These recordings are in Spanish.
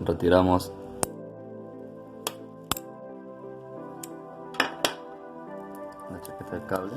retiramos la chaqueta del cable.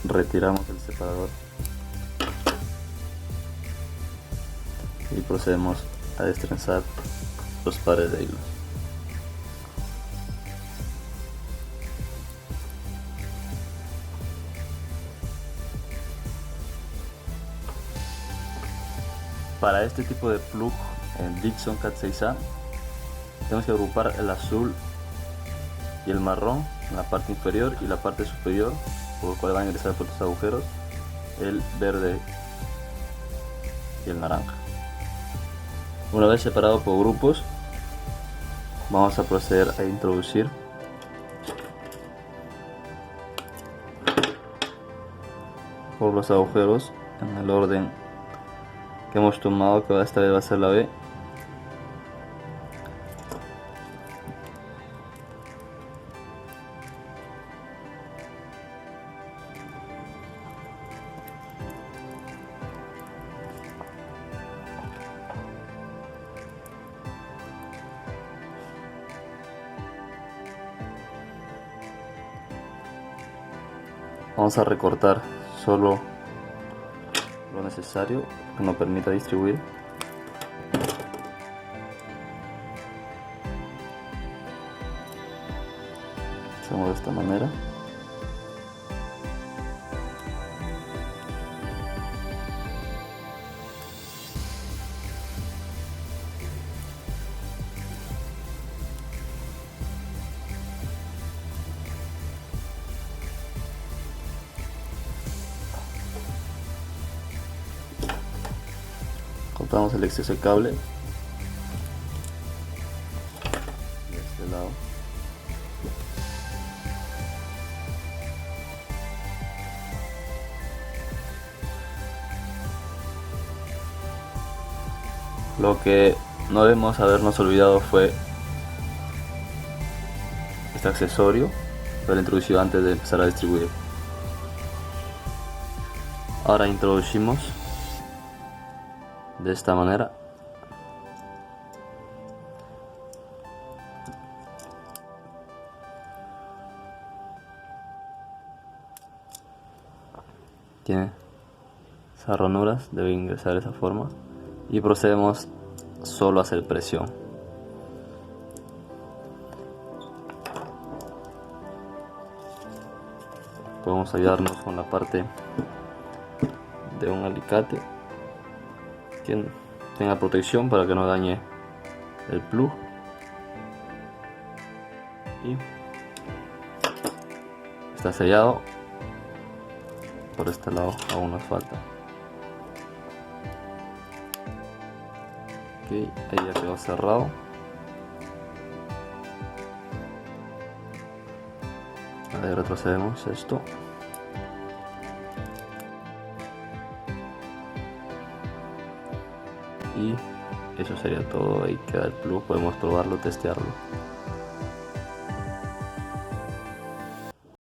Retiramos el separador y procedemos a destrenzar los pares de hilos. Para este tipo de plug en Dixon Cat 6A tenemos que agrupar el azul y el marrón en la parte inferior y la parte superior, por lo cual van a ingresar por estos agujeros el verde y el naranja. Una vez separado por grupos, vamos a proceder a introducir por los agujeros en el orden que hemos tomado, que esta vez va a ser la B. Vamos a recortar solo lo necesario que nos permita distribuir. Hacemos de esta manera. Cortamos el exceso de cable de este lado. Lo que no debemos habernos olvidado fue este accesorio, pero lo introducido antes de empezar a distribuir. Ahora introducimos de esta manera. Tiene esas ranuras, debe ingresar de esa forma y procedemos solo a hacer presión. Podemos ayudarnos con la parte de un alicate que tenga protección para que no dañe el plug, y está sellado. Por este lado aún nos falta. Ok, ahí ya quedó cerrado. Ahora retrocedemos esto. Y eso sería todo. Ahí queda el plug, podemos probarlo, testearlo.